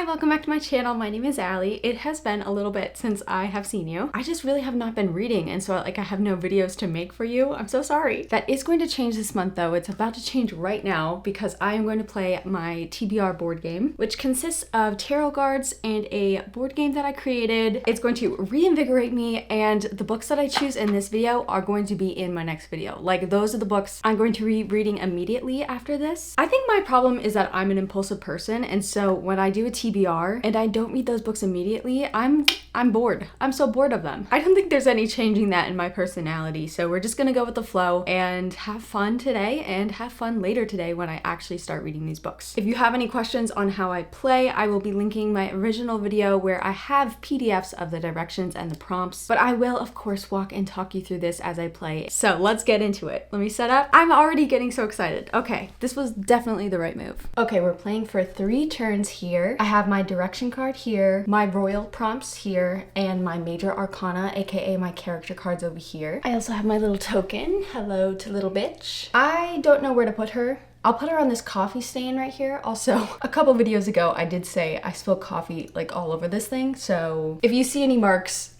Hi, welcome back to my channel. My name is Allie. It has been a little bit since I have seen you. I just really have not been reading, and so I have no videos to make for you. I'm so sorry. That is going to change this month though. It's about to change right now because I am going to play my TBR board game, which consists of tarot cards and a board game that I created. It's going to reinvigorate me, and the books that I choose in this video are going to be in my next video. Like, those are the books I'm going to be reading immediately after this. I think my problem is that I'm an impulsive person, and so when I do a TBR and I don't read those books immediately, I'm bored. I'm so bored of them. I don't think there's any changing that in my personality, so we're just gonna go with the flow and have fun today and have fun later today when I actually start reading these books. If you have any questions on how I play, I will be linking my original video where I have PDFs of the directions and the prompts, but I will of course walk and talk you through this as I play. So let's get into it. Let me set up. I'm already getting so excited. Okay, this was definitely the right move. Okay, we're playing for 3 turns here. I have my direction card here, my royal prompts here, and my major arcana, aka my character cards over here. I also have my little token. Hello to little bitch. I don't know where to put her. I'll put her on this coffee stain right here. Also, a couple videos ago, I did say I spilled coffee like all over this thing. So if you see any marks,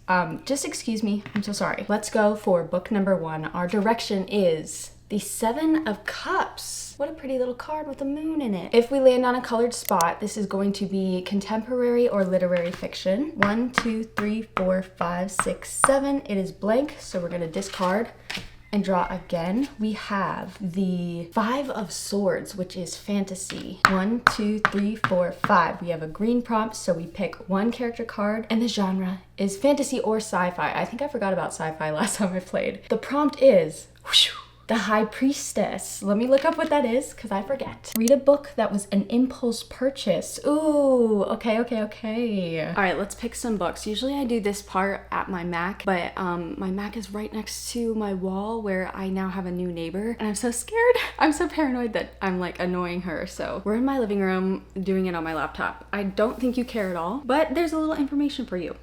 just excuse me. I'm so sorry. Let's go for book number 1. Our direction is the 7 of Cups. What a pretty little card with a moon in it. If we land on a colored spot, this is going to be contemporary or literary fiction. 1, 2, 3, 4, 5, 6, 7. It is blank, so we're gonna discard and draw again. We have the 5 of Swords, which is fantasy. 1, 2, 3, 4, 5. We have a green prompt, so we pick 1 character card, and the genre is fantasy or sci-fi. I think I forgot about sci-fi last time I played. The prompt is whoosh, the High Priestess. Let me look up what that is, because I forget. Read a book that was an impulse purchase. Ooh, okay. All right, let's pick some books. Usually I do this part at my Mac, but my Mac is right next to my wall where I now have a new neighbor, and I'm so scared. I'm so paranoid that I'm like annoying her. So we're in my living room doing it on my laptop. I don't think you care at all, but there's a little information for you.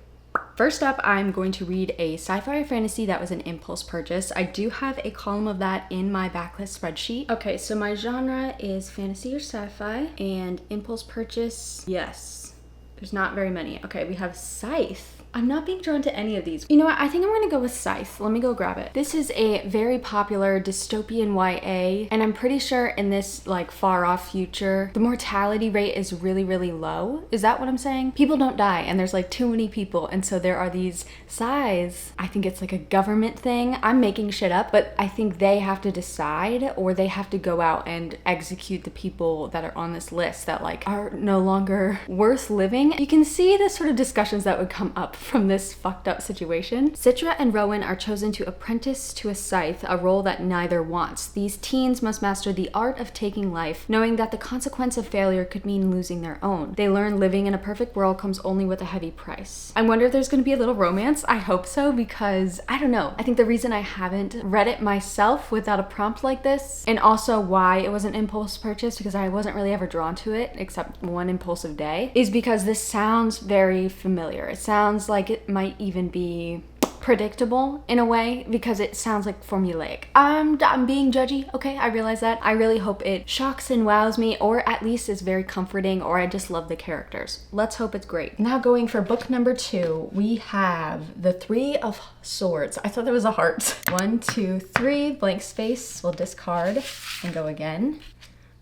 First up, I'm going to read a sci-fi or fantasy that was an impulse purchase. I do have a column of that in my backlist spreadsheet. Okay, so my genre is fantasy or sci-fi, and impulse purchase, yes. There's not very many. Okay, we have Scythe. I'm not being drawn to any of these. You know what? I think I'm gonna go with Scythe. Let me go grab it. This is a very popular dystopian YA, and I'm pretty sure in this like far off future, the mortality rate is really, really low. Is that what I'm saying? People don't die, and there's like too many people, and so there are these scythes. I think it's like a government thing. I'm making shit up, but I think they have to decide, or they have to go out and execute the people that are on this list that like are no longer worth living. You can see the sort of discussions that would come up from this fucked up situation. Citra and Rowan are chosen to apprentice to a scythe, a role that neither wants. These teens must master the art of taking life, knowing that the consequence of failure could mean losing their own. They learn living in a perfect world comes only with a heavy price. I wonder if there's gonna be a little romance. I hope so, because I don't know. I think the reason I haven't read it myself without a prompt like this, and also why it was an impulse purchase, because I wasn't really ever drawn to it except one impulsive day, is because this sounds very familiar. It sounds like it might even be predictable in a way, because it sounds like formulaic. I'm being judgy, okay? I realize that. I really hope it shocks and wows me, or at least is very comforting, or I just love the characters. Let's hope it's great. Now going for book number 2, we have the 3 of Swords. I thought there was a heart. 1, 2, 3, blank space. We'll discard and go again.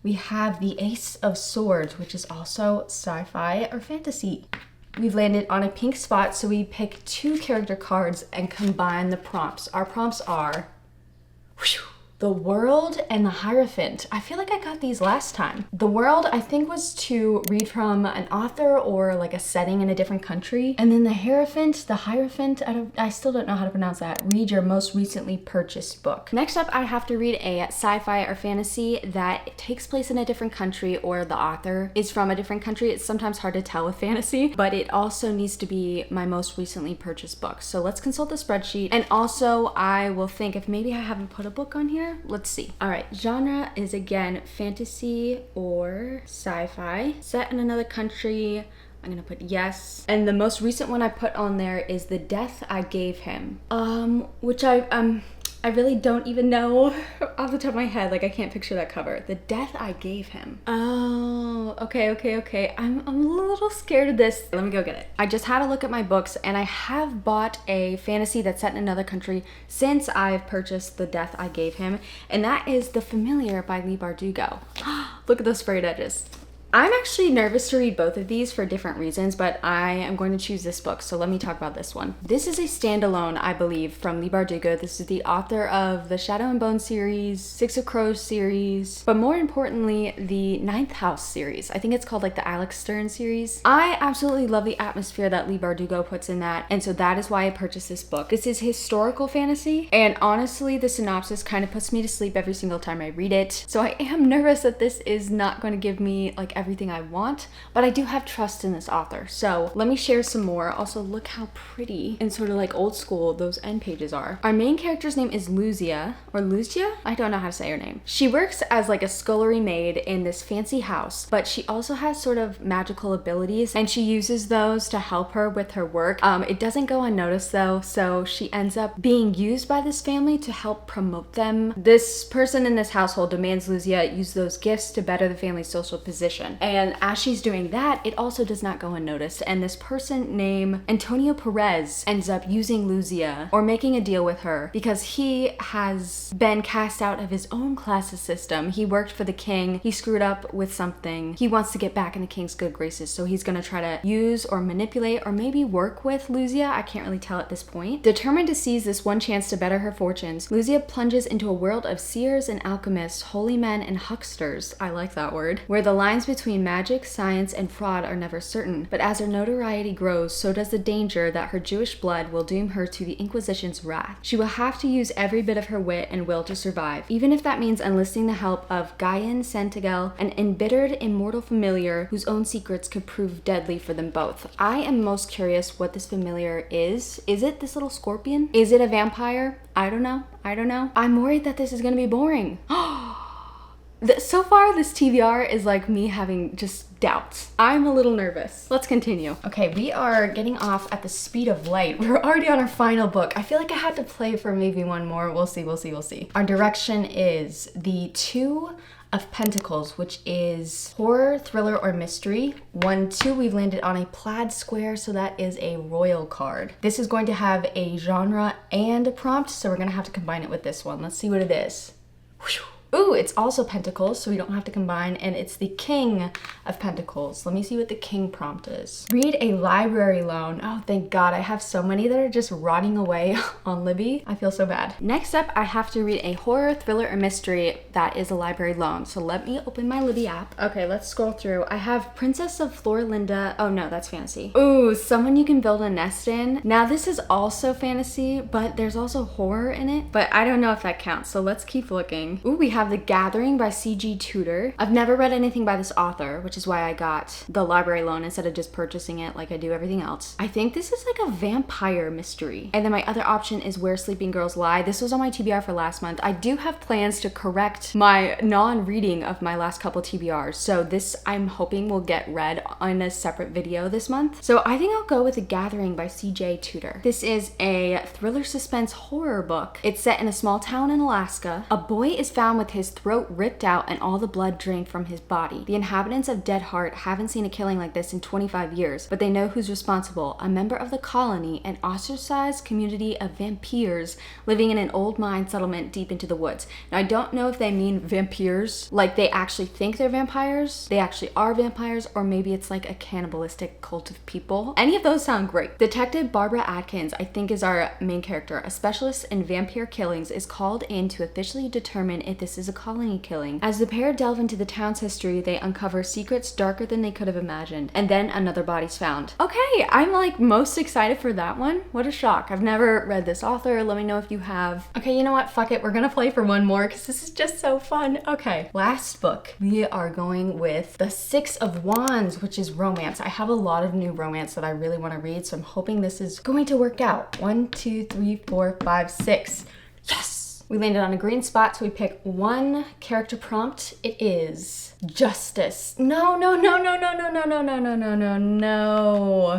We have the Ace of Swords, which is also sci-fi or fantasy. We've landed on a pink spot, so we pick 2 character cards and combine the prompts. Our prompts are the World and the Hierophant. I feel like I got these last time. The World, I think, was to read from an author or like a setting in a different country. And then the Hierophant, I still don't know how to pronounce that. Read your most recently purchased book. Next up, I have to read a sci-fi or fantasy that takes place in a different country, or the author is from a different country. It's sometimes hard to tell with fantasy, but it also needs to be my most recently purchased book. So let's consult the spreadsheet. And also I will think if maybe I haven't put a book on here. Let's see. All right, genre is again fantasy or sci-fi, set in another country. I'm gonna put yes. And the most recent one I put on there is The Death I Gave Him, which I I really don't even know off the top of my head. Like, I can't picture that cover. The Death I Gave Him. Oh, okay. I'm a little scared of this. Let me go get it. I just had a look at my books, and I have bought a fantasy that's set in another country since I've purchased The Death I Gave Him, and that is The Familiar by Leigh Bardugo. Look at those sprayed edges. I'm actually nervous to read both of these for different reasons, but I am going to choose this book, so let me talk about this one. This is a standalone, I believe, from Leigh Bardugo. This is the author of the Shadow and Bone series, Six of Crows series, but more importantly, the Ninth House series. I think it's called like the Alex Stern series. I absolutely love the atmosphere that Leigh Bardugo puts in that, and so that is why I purchased this book. This is historical fantasy, and honestly, the synopsis kind of puts me to sleep every single time I read it, so I am nervous that this is not going to give me like everything I want, but I do have trust in this author. So let me share some more. Also, look how pretty and sort of like old school those end pages are. Our main character's name is Lucia, or Lucia? I don't know how to say her name. She works as like a scullery maid in this fancy house, but she also has sort of magical abilities, and she uses those to help her with her work. It doesn't go unnoticed though, so she ends up being used by this family to help promote them. This person in this household demands Lucia use those gifts to better the family's social position. And as she's doing that, it also does not go unnoticed. And this person named Antonio Perez ends up using Lucia or making a deal with her because he has been cast out of his own class system. He worked for the king. He screwed up with something. He wants to get back in the king's good graces. So he's going to try to use or manipulate or maybe work with Lucia. I can't really tell at this point. Determined to seize this one chance to better her fortunes, Lucia plunges into a world of seers and alchemists, holy men and hucksters. I like that word. Where the lines between magic, science, and fraud are never certain, but as her notoriety grows, so does the danger that her Jewish blood will doom her to the Inquisition's wrath. She will have to use every bit of her wit and will to survive, even if that means enlisting the help of Guyan Santigel, an embittered immortal familiar whose own secrets could prove deadly for them both. I am most curious what this familiar is. Is it this little scorpion? Is it a vampire? I don't know. I'm worried that this is gonna be boring. So far, this TBR is like me having just doubts. I'm a little nervous. Let's continue. Okay, we are getting off at the speed of light. We're already on our final book. I feel like I had to play for maybe one more. We'll see. Our direction is the Two of Pentacles, which is horror, thriller, or mystery. 1, 2, we've landed on a plaid square, so that is a royal card. This is going to have a genre and a prompt, so we're gonna have to combine it with this one. Let's see what it is. Whew. Ooh, it's also Pentacles, so we don't have to combine, and it's the King of Pentacles. Let me see what the King prompt is. Read a library loan. Oh, thank God. I have so many that are just rotting away on Libby. I feel so bad. Next up, I have to read a horror, thriller, or mystery that is a library loan. So let me open my Libby app. Okay, let's scroll through. I have Princess of Florinda. Oh no, that's fantasy. Ooh, Someone You Can Build a Nest In. Now this is also fantasy, but there's also horror in it, but I don't know if that counts. So let's keep looking. Ooh, we have The Gathering by C.G. Tudor. I've never read anything by this author, which is why I got the library loan instead of just purchasing it like I do everything else. I think this is like a vampire mystery. And then my other option is Where Sleeping Girls Lie. This was on my TBR for last month. I do have plans to correct my non-reading of my last couple TBRs, so this I'm hoping will get read on a separate video this month. So I think I'll go with The Gathering by C.J. Tudor. This is a thriller suspense horror book. It's set in a small town in Alaska. A boy is found with his throat ripped out and all the blood drained from his body. The inhabitants of Dead Heart haven't seen a killing like this in 25 years, but they know who's responsible: a member of the colony, an ostracized community of vampires living in an old mine settlement deep into the woods. Now, I don't know if they mean vampires, like they actually think they're vampires, they actually are vampires, or maybe it's like a cannibalistic cult of people. Any of those sound great. Detective Barbara Atkins, I think, is our main character. A specialist in vampire killings is called in to officially determine if this is a colony killing. As the pair delve into the town's history, they uncover secrets darker than they could have imagined, and then another body's found. Okay, I'm like most excited for that one. What a shock. I've never read this author. Let me know if you have. Okay, you know what? Fuck it. We're gonna play for one more because this is just so fun. Okay, last book. We are going with The Six of Wands, which is romance. I have a lot of new romance that I really want to read, so I'm hoping this is going to work out. 1, 2, 3, 4, 5, 6. Yes! We landed on a green spot, so we pick one character prompt. It is justice. No.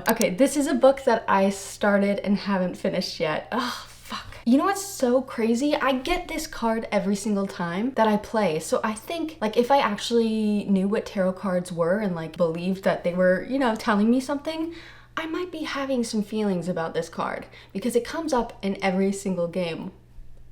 Okay, this is a book that I started and haven't finished yet. Oh, fuck. You know what's so crazy? I get this card every single time that I play. So I think like if I actually knew what tarot cards were and like believed that they were, you know, telling me something, I might be having some feelings about this card because it comes up in every single game.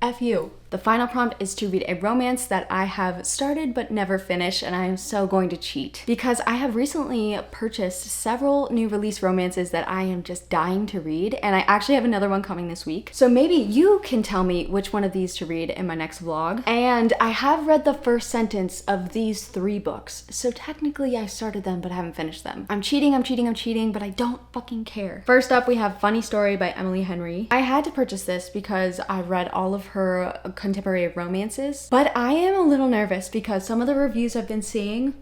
F you. The final prompt is to read a romance that I have started but never finished, and I am so going to cheat because I have recently purchased several new release romances that I am just dying to read, and I actually have another one coming this week. So maybe you can tell me which one of these to read in my next vlog. And I have read the first sentence of these 3 books, so technically I started them but I haven't finished them. I'm cheating, but I don't fucking care. First up, we have Funny Story by Emily Henry. I had to purchase this because I read all of her contemporary romances, but I am a little nervous because some of the reviews I've been seeing,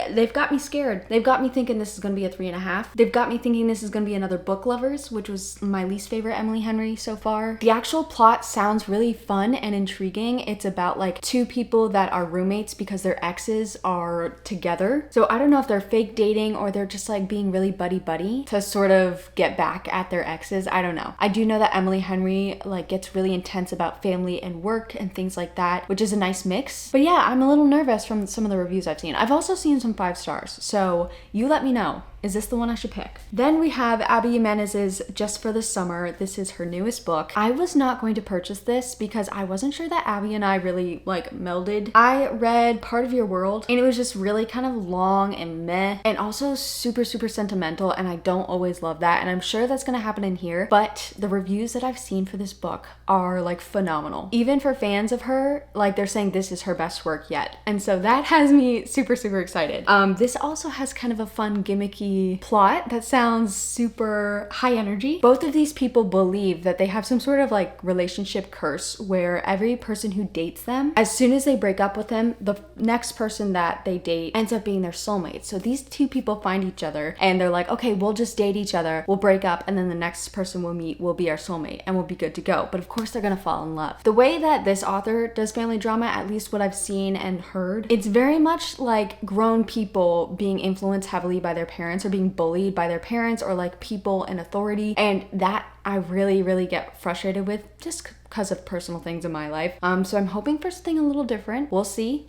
they've got me scared. They've got me thinking this is gonna be a 3.5. They've got me thinking this is gonna be another Book Lovers, which was my least favorite Emily Henry so far. The actual plot sounds really fun and intriguing. It's about like 2 people that are roommates because their exes are together. So I don't know if they're fake dating or they're just like being really buddy-buddy to sort of get back at their exes. I don't know. I do know that Emily Henry like gets really intense about family and work and things like that, which is a nice mix. But yeah, I'm a little nervous from some of the reviews I've seen. I've also seen some 5 stars, so you let me know. Is this the one I should pick? Then we have Abby Jimenez's Just for the Summer. This is her newest book. I was not going to purchase this because I wasn't sure that Abby and I really like melded. I read Part of Your World and it was just really kind of long and meh and also super sentimental, and I don't always love that, and I'm sure that's gonna happen in here, but the reviews that I've seen for this book are like phenomenal. Even for fans of her, like they're saying this is her best work yet, and so that has me super excited. This also has kind of a fun gimmicky plot that sounds super high energy. Both of these people believe that they have some sort of like relationship curse where every person who dates them, as soon as they break up with them, the next person that they date ends up being their soulmate. So these 2 people find each other and they're like, okay, we'll just date each other, we'll break up, and then the next person we'll meet will be our soulmate and we'll be good to go. But of course they're gonna fall in love. The way that this author does family drama, at least what I've seen and heard, it's very much like grown people being influenced heavily by their parents or being bullied by their parents or like people in authority, and that I really get frustrated with just because of personal things in my life. So I'm hoping for something a little different. We'll see.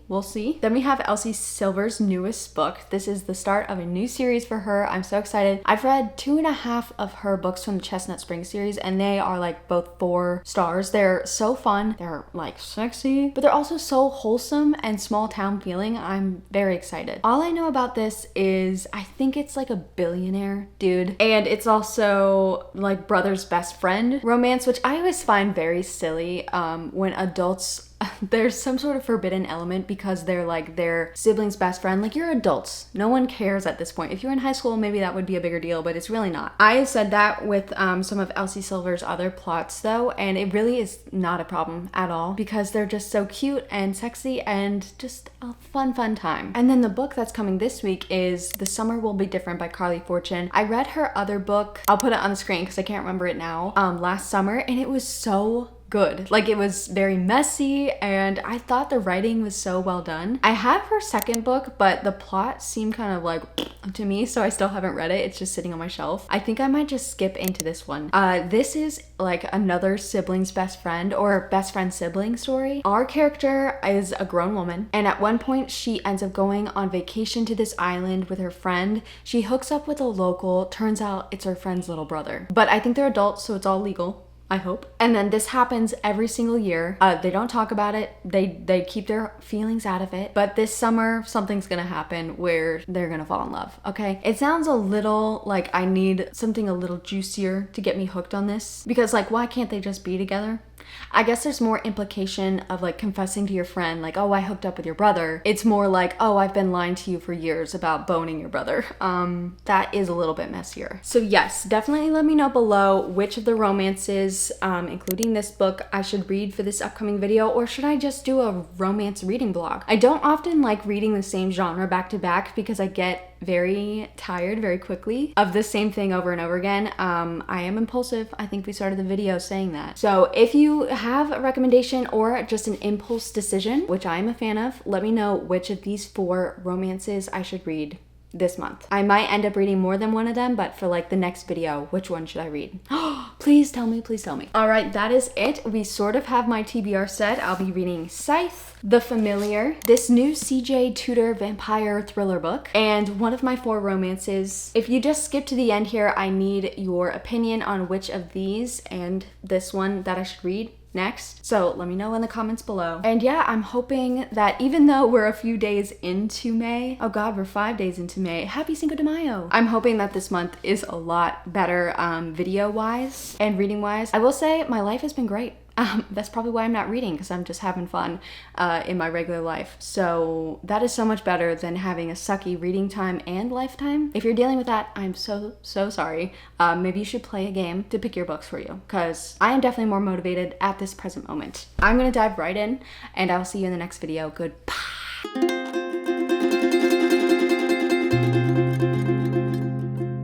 Then we have Elsie Silver's newest book. This is the start of a new series for her. I'm so excited. I've read 2.5 of her books from the Chestnut Spring series, and they are like both 4 stars. They're so fun. They're like sexy, but they're also so wholesome and small town feeling. I'm very excited. All I know about this is I think it's like a billionaire dude, and it's also like brother's best friend romance, which I always find very silly when adults there's some sort of forbidden element because they're like their sibling's best friend. Like, you're adults. No one cares at this point. If you're in high school, maybe that would be a bigger deal, but it's really not. I said that with some of Elsie Silver's other plots though, and it really is not a problem at all because they're just so cute and sexy and just a fun time. And then the book that's coming this week is The Summer Will Be Different by Carly Fortune. I read her other book, I'll put it on the screen because I can't remember it now, last summer, and it was so good. Like, it was very messy and I thought the writing was so well done. I have her second book, but the plot seemed kind of like to me, so I still haven't read it. It's just sitting on my shelf. I think I might just skip into this one. This is like another sibling's best friend or best friend sibling story. Our character is a grown woman, and at one point she ends up going on vacation to this island with her friend. She hooks up with a local. Turns out it's her friend's little brother, but I think they're adults, so it's all legal, I hope. And then this happens every single year. They don't talk about it. They keep their feelings out of it. But this summer, something's gonna happen where they're gonna fall in love, okay? It sounds a little like I need something a little juicier to get me hooked on this. Because like, why can't they just be together? I guess there's more implication of like confessing to your friend, like, oh, I hooked up with your brother. It's more like, oh, I've been lying to you for years about boning your brother. That is a little bit messier. So yes, definitely let me know below which of the romances, including this book, I should read for this upcoming video, or should I just do a romance reading vlog? I don't often like reading the same genre back to back because I get very tired very quickly of the same thing over and over again. I am impulsive. I think we started the video saying that. So if you have a recommendation or just an impulse decision, which I am a fan of, let me know which of these 4 romances I should read this month. I might end up reading more than one of them, but for like the next video, which one should I read? Please tell me, please tell me. All right, that is it. We sort of have my TBR set. I'll be reading Scythe, The Familiar, this new CJ Tudor vampire thriller book, and one of my 4 romances. If you just skip to the end here, I need your opinion on which of these and this one that I should read next. So let me know in the comments below. And yeah, I'm hoping that even though we're a few days into May, oh god, we're 5 days into May. Happy Cinco de Mayo. I'm hoping that this month is a lot better video wise and reading wise. I will say my life has been great. That's probably why I'm not reading, because I'm just having fun in my regular life. So that is so much better than having a sucky reading time and lifetime. If you're dealing with that, I'm so sorry. Maybe you should play a game to pick your books for you, because I am definitely more motivated at this present moment. I'm gonna dive right in, and I'll see you in the next video. Goodbye.